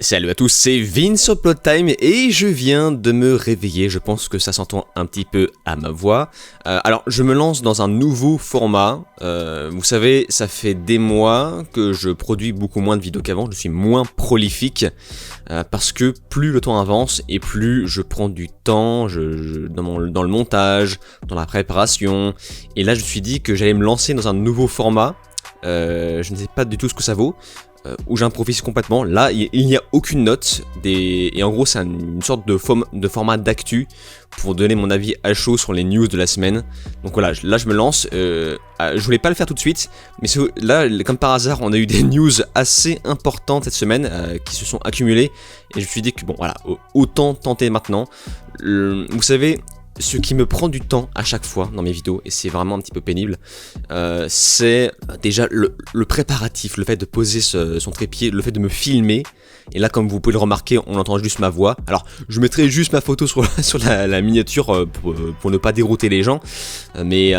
Salut à tous, c'est Vince au Plot Time et je viens de me réveiller, je pense que ça s'entend un petit peu à ma voix. Alors je me lance dans un nouveau format, vous savez ça fait des mois que je produis beaucoup moins de vidéos qu'avant, je suis moins prolifique parce que plus le temps avance et plus je prends du temps dans le montage, dans la préparation, et là je me suis dit que j'allais me lancer dans un nouveau format, je ne sais pas du tout ce que ça vaut. Où j'improvise complètement. Là, il n'y a aucune note, et en gros, c'est une sorte de format d'actu pour donner mon avis à chaud sur les news de la semaine. Donc voilà, là je me lance. Je voulais pas le faire tout de suite, mais là, comme par hasard, on a eu des news assez importantes cette semaine qui se sont accumulées, et je me suis dit que bon, voilà, autant tenter maintenant. Vous savez, ce qui me prend du temps à chaque fois dans mes vidéos, et c'est vraiment un petit peu pénible, c'est déjà le préparatif, le fait de poser son trépied, le fait de me filmer. Et là, comme vous pouvez le remarquer, on entend juste ma voix. Alors, je mettrai juste ma photo sur la miniature pour ne pas dérouter les gens. Mais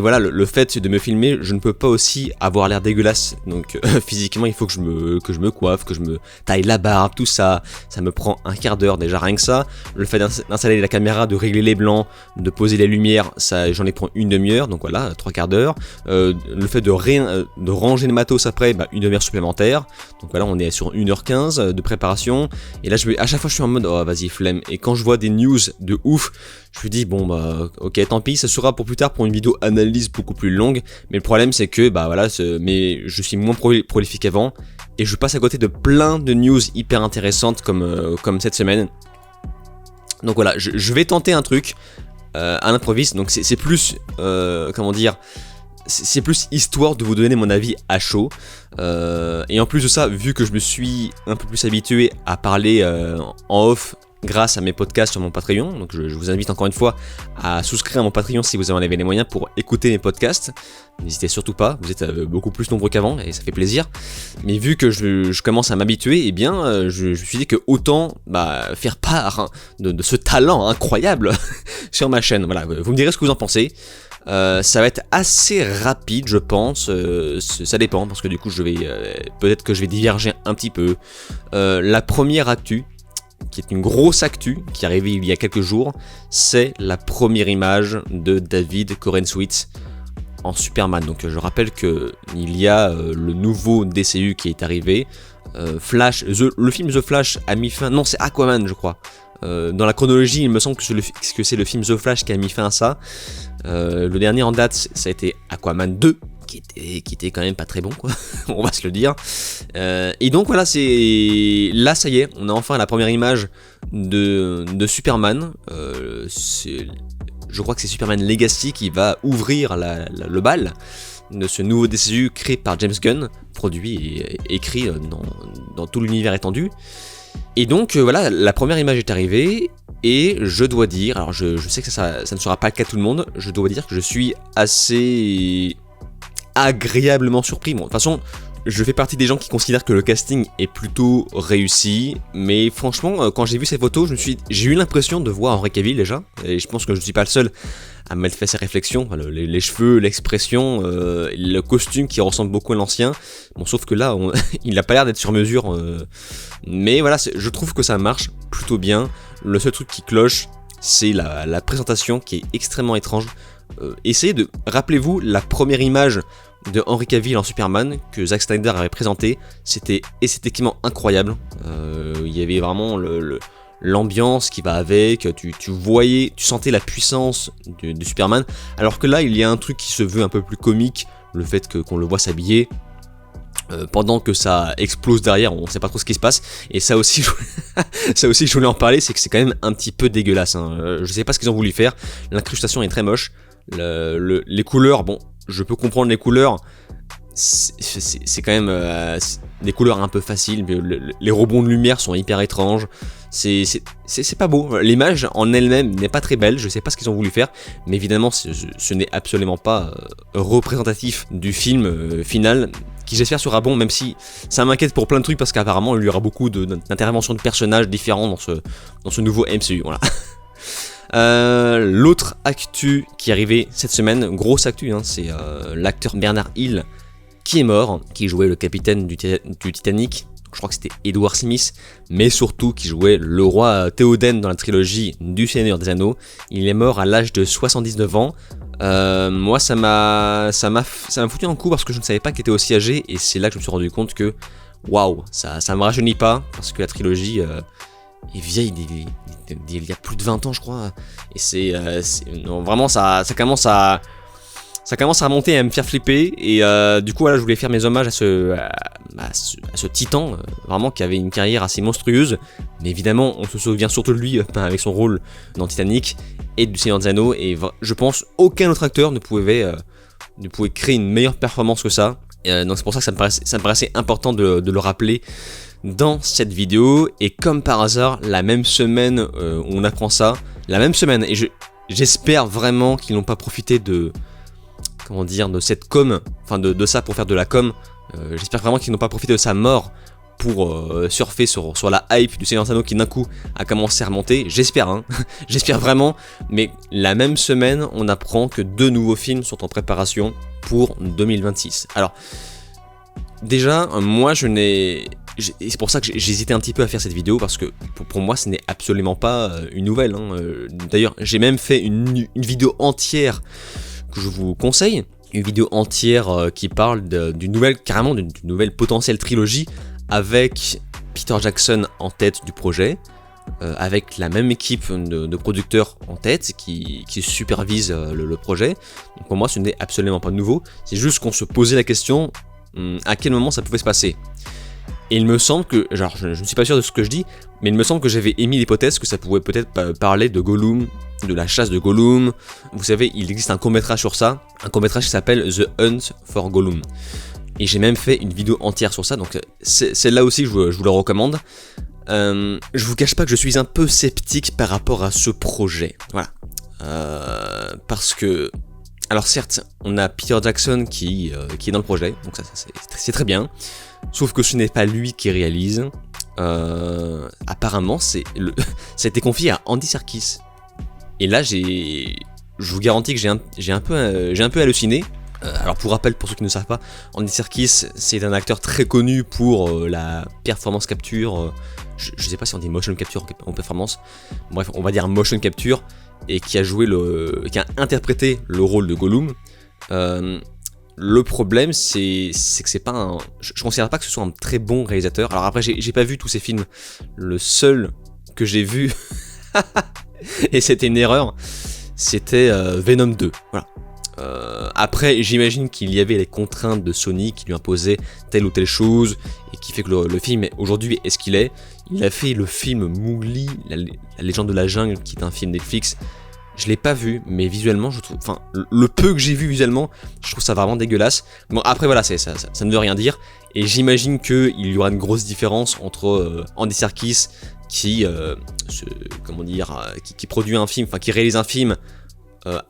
voilà, le fait de me filmer, je ne peux pas aussi avoir l'air dégueulasse. Donc, physiquement, il faut que je me coiffe, que je me taille la barbe, tout ça. Ça me prend un quart d'heure déjà, rien que ça. Le fait d'installer la caméra, de régler les blancs, de poser les lumières, ça, j'en ai pris une demi-heure. Donc voilà, 3/4 d'heure. Le fait de ranger le matos après, une demi-heure supplémentaire. Donc voilà, on est sur 1h15 de préparation, et là à chaque fois je suis en mode oh vas-y flemme, et quand je vois des news de ouf, je me dis bon bah ok tant pis, ça sera pour plus tard pour une vidéo analyse beaucoup plus longue, mais le problème c'est que voilà, mais je suis moins prolifique qu'avant, et je passe à côté de plein de news hyper intéressantes comme cette semaine. Donc voilà, je vais tenter un truc à l'improviste, donc c'est plus comment dire, c'est plus histoire de vous donner mon avis à chaud, et en plus de ça, vu que je me suis un peu plus habitué à parler en off grâce à mes podcasts sur mon Patreon, donc je vous invite encore une fois à souscrire à mon Patreon si vous en avez les moyens pour écouter mes podcasts. N'hésitez surtout pas, vous êtes beaucoup plus nombreux qu'avant et ça fait plaisir. Mais vu que je commence à m'habituer, eh bien je me suis dit que autant faire part de ce talent incroyable sur ma chaîne. Voilà, vous me direz ce que vous en pensez. Ça va être assez rapide, je pense. Ça dépend parce que du coup peut-être que je vais diverger un petit peu. La première actu, qui est une grosse actu, qui est arrivée il y a quelques jours, c'est la première image de David Corenswet en Superman. Donc je rappelle que il y a le nouveau DCU qui est arrivé. Flash, le film The Flash a mis fin. Non, c'est Aquaman, je crois. Dans la chronologie, il me semble que c'est le film The Flash qui a mis fin à ça. Le dernier en date, ça a été Aquaman 2, qui était quand même pas très bon, quoi. On va se le dire. Et donc voilà, là ça y est, on a enfin la première image de Superman. Je crois que c'est Superman Legacy qui va ouvrir le bal de ce nouveau DCU créé par James Gunn, produit et écrit dans tout l'univers étendu. Et donc voilà, la première image est arrivée, et je dois dire, alors je sais que ça ne sera pas le cas de tout le monde, je dois dire que je suis assez agréablement surpris. Bon, de toute façon, je fais partie des gens qui considèrent que le casting est plutôt réussi, mais franchement, quand j'ai vu ces photos, j'ai eu l'impression de voir Henry Cavill déjà, et je pense que je ne suis pas le seul à m'être fait ces réflexions, les cheveux, l'expression, le costume qui ressemble beaucoup à l'ancien. Bon, sauf que là, il n'a pas l'air d'être sur mesure, mais voilà, je trouve que ça marche plutôt bien. Le seul truc qui cloche, c'est la présentation qui est extrêmement étrange. Rappelez-vous la première image de Henry Cavill en Superman que Zack Snyder avait présenté, c'était esthétiquement incroyable. Il y avait vraiment l'ambiance qui va avec, tu sentais la puissance de Superman, alors que là il y a un truc qui se veut un peu plus comique, le fait qu'on le voit s'habiller, pendant que ça explose derrière, on sait pas trop ce qui se passe, et ça aussi je voulais en parler, c'est que c'est quand même un petit peu dégueulasse, hein. Je sais pas ce qu'ils ont voulu faire, l'incrustation est très moche, les couleurs, bon, je peux comprendre les couleurs, c'est quand même des couleurs un peu faciles, mais les rebonds de lumière sont hyper étranges, c'est pas beau, l'image en elle-même n'est pas très belle, je sais pas ce qu'ils ont voulu faire, mais évidemment ce n'est absolument pas représentatif du film final, qui j'espère sera bon, même si ça m'inquiète pour plein de trucs, parce qu'apparemment il y aura beaucoup d'interventions de personnages différents dans ce nouveau MCU, voilà. L'autre actu qui est arrivé cette semaine, grosse actu, hein, c'est l'acteur Bernard Hill qui est mort, qui jouait le capitaine du Titanic. je crois que c'était Edward Smith, mais surtout qui jouait le roi Théoden dans la trilogie du Seigneur des Anneaux. Il est mort à l'âge de 79 ans. Moi ça m'a foutu un coup parce que je ne savais pas qu'il était aussi âgé, et c'est là que je me suis rendu compte que waouh, ça me rajeunit pas, parce que la trilogie est vieille il y a plus de 20 ans je crois, et non, vraiment ça commence à monter et à me faire flipper, et du coup voilà, je voulais faire mes hommages à ce titan, vraiment qui avait une carrière assez monstrueuse, mais évidemment on se souvient surtout de lui avec son rôle dans Titanic et du Seigneur des Anneaux, et je pense aucun autre acteur ne pouvait créer une meilleure performance que ça, donc c'est pour ça que ça me paraissait important de le rappeler dans cette vidéo. Et comme par hasard, la même semaine on apprend ça, la même semaine, et j'espère vraiment qu'ils n'ont pas profité de cette com, enfin de ça pour faire de la com. J'espère vraiment qu'ils n'ont pas profité de sa mort pour surfer sur la hype du Seigneur des Anneaux qui d'un coup a commencé à remonter. J'espère, hein. J'espère vraiment. Mais la même semaine, on apprend que 2 nouveaux films sont en préparation pour 2026. Alors, déjà, moi c'est pour ça que j'hésitais un petit peu à faire cette vidéo, parce que pour moi ce n'est absolument pas une nouvelle, hein. D'ailleurs j'ai même fait une vidéo entière que je vous conseille, une vidéo entière qui parle d'une nouvelle potentielle trilogie avec Peter Jackson en tête du projet, avec la même équipe de producteurs en tête qui supervise le projet. Donc pour moi ce n'est absolument pas nouveau, c'est juste qu'on se posait la question à quel moment ça pouvait se passer. Et il me semble que, genre je ne suis pas sûr de ce que je dis, mais il me semble que j'avais émis l'hypothèse que ça pouvait peut-être parler de Gollum, de la chasse de Gollum. Vous savez, il existe un court-métrage sur ça, un court-métrage qui s'appelle The Hunt for Gollum. Et j'ai même fait une vidéo entière sur ça, donc c'est là aussi que je vous le recommande. Je vous cache pas que je suis un peu sceptique par rapport à ce projet, voilà. Parce que, alors certes, on a Peter Jackson qui est dans le projet, donc ça c'est très bien. Sauf que ce n'est pas lui qui réalise. Apparemment, ça a été confié à Andy Serkis. Et là, je vous garantis que j'ai un peu halluciné. Alors pour rappel, pour ceux qui ne savent pas, Andy Serkis, c'est un acteur très connu pour la performance capture. Je ne sais pas si on dit motion capture en performance. Bref, on va dire motion capture, et qui a interprété le rôle de Gollum. Le problème, c'est que c'est pas je considère pas que ce soit un très bon réalisateur. Alors après, j'ai pas vu tous ses films. Le seul que j'ai vu, et c'était une erreur, c'était Venom 2. Voilà. Après, j'imagine qu'il y avait les contraintes de Sony qui lui imposaient telle ou telle chose, et qui fait que le film aujourd'hui est ce qu'il est. Il a fait le film Mowgli, la légende de la jungle, qui est un film Netflix. Je l'ai pas vu, mais visuellement, je trouve, enfin, le peu que j'ai vu visuellement, je trouve ça vraiment dégueulasse. Bon, après voilà, ça ne veut rien dire, et j'imagine qu'il y aura une grosse différence entre Andy Serkis qui produit un film, enfin qui réalise un film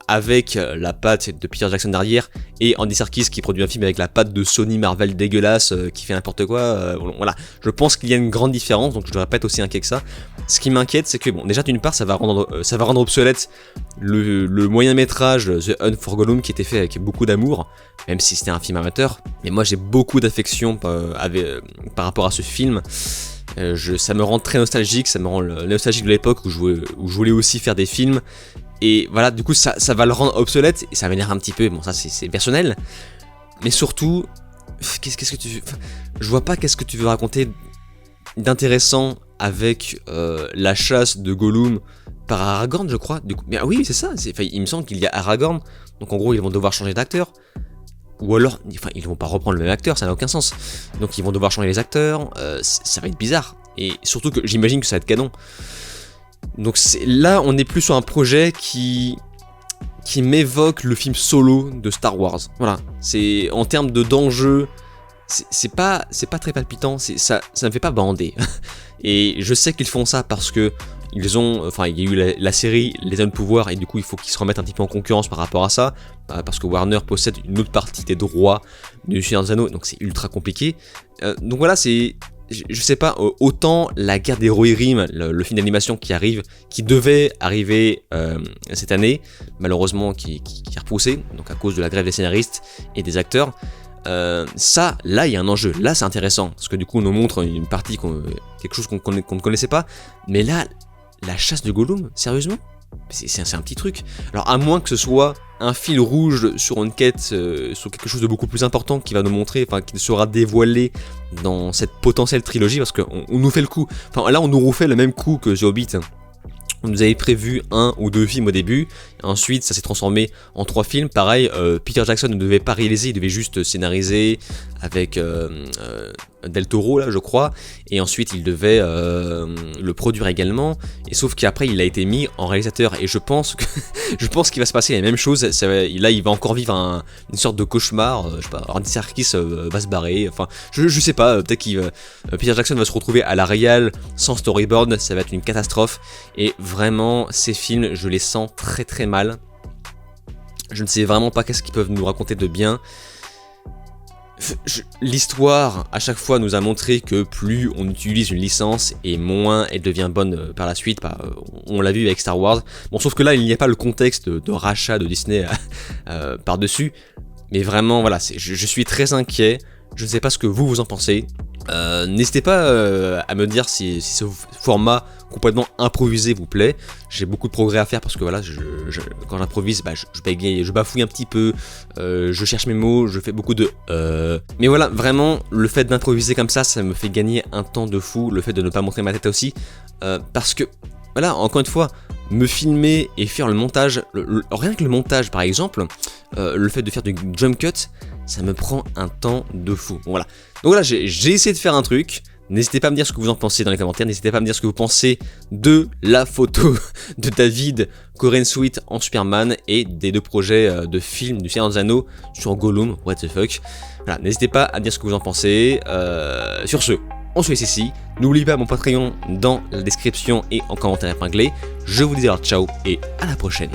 avec la patte de Peter Jackson derrière, et Andy Serkis qui produit un film avec la patte de Sony Marvel dégueulasse qui fait n'importe quoi. Voilà, je pense qu'il y a une grande différence, donc je devrais pas être aussi inquiet que ça. Ce qui m'inquiète, c'est que bon, déjà d'une part, ça va rendre obsolète le moyen métrage The Hunt for Gollum, qui était fait avec beaucoup d'amour, même si c'était un film amateur. Mais moi, j'ai beaucoup d'affection par rapport à ce film. Ça me rend très nostalgique, ça me rend nostalgique de l'époque où je voulais aussi faire des films. Et voilà, du coup, ça va le rendre obsolète, et ça m'énerve un petit peu. Bon, ça c'est personnel, mais surtout, qu'est-ce que tu veux... Je vois pas qu'est-ce que tu veux raconter d'intéressant avec la chasse de Gollum par Aragorn, je crois. Du coup, mais oui, c'est ça. Il me semble qu'il y a Aragorn, donc en gros, ils vont devoir changer d'acteur. Ou alors, enfin, ils vont pas reprendre le même acteur, ça n'a aucun sens. Donc ils vont devoir changer les acteurs, ça va être bizarre. Et surtout que j'imagine que ça va être canon. Donc là, on est plus sur un projet qui m'évoque le film Solo de Star Wars. Voilà, c'est en termes d'enjeu, c'est pas très palpitant, ça me fait pas bander. Et je sais qu'ils font ça parce que il y a eu la série Les Anneaux de Pouvoir, et du coup il faut qu'ils se remettent un petit peu en concurrence par rapport à ça, parce que Warner possède une autre partie des droits du Seigneur des Anneaux, donc c'est ultra compliqué. Donc voilà, je sais pas, autant la guerre des Rohirrim, le film d'animation qui devait arriver cette année, malheureusement qui est repoussé, donc à cause de la grève des scénaristes et des acteurs. ça, là, il y a un enjeu. Là, c'est intéressant. Parce que du coup, on nous montre une partie, quelque chose qu'on ne connaissait pas. Mais là, la chasse de Gollum, sérieusement? C'est un petit truc. Alors, à moins que ce soit un fil rouge sur une quête, sur quelque chose de beaucoup plus important qui va nous montrer, enfin, qui sera dévoilé dans cette potentielle trilogie. Parce qu'on nous fait le coup. Enfin, là, on nous refait le même coup que The Hobbit. On nous avait prévu 1 ou 2 films au début, ensuite ça s'est transformé en 3 films. Pareil, Peter Jackson ne devait pas réaliser, il devait juste scénariser avec Del Toro là je crois, et ensuite il devait le produire également, et sauf qu'après il a été mis en réalisateur, et je pense qu'il va se passer la même chose. Là il va encore vivre une sorte de cauchemar, je sais pas, Andy Serkis va se barrer, enfin je sais pas, peut-être Peter Jackson va se retrouver à la réal sans storyboard, ça va être une catastrophe, et vraiment ces films je les sens très très mal. Je ne sais vraiment pas qu'est-ce qu'ils peuvent nous raconter de bien. L'histoire à chaque fois nous a montré que plus on utilise une licence et moins elle devient bonne par la suite. On l'a vu avec Star Wars. Bon, sauf que là il n'y a pas le contexte de rachat de Disney par dessus. Mais vraiment voilà, je suis très inquiet. Je ne sais pas ce que vous en pensez. N'hésitez pas à me dire si ce format complètement improvisé vous plaît. J'ai beaucoup de progrès à faire parce que voilà, quand j'improvise, je bégaye, je bafouille un petit peu, je cherche mes mots, je fais beaucoup de mais voilà, vraiment, le fait d'improviser comme ça me fait gagner un temps de fou. Le fait de ne pas montrer ma tête aussi, parce que voilà, encore une fois, me filmer et faire le montage, rien que le montage par exemple, le fait de faire du jump cut, ça me prend un temps de fou. Bon, voilà. Donc voilà, j'ai essayé de faire un truc. N'hésitez pas à me dire ce que vous en pensez dans les commentaires. N'hésitez pas à me dire ce que vous pensez de la photo de David Corenswet en Superman et des 2 projets de films du Seigneur des Anneaux sur Gollum. What the fuck. Voilà, n'hésitez pas à me dire ce que vous en pensez. Sur ce, on se laisse ici. N'oubliez pas mon Patreon dans la description et en commentaire épinglé. Je vous dis alors ciao et à la prochaine.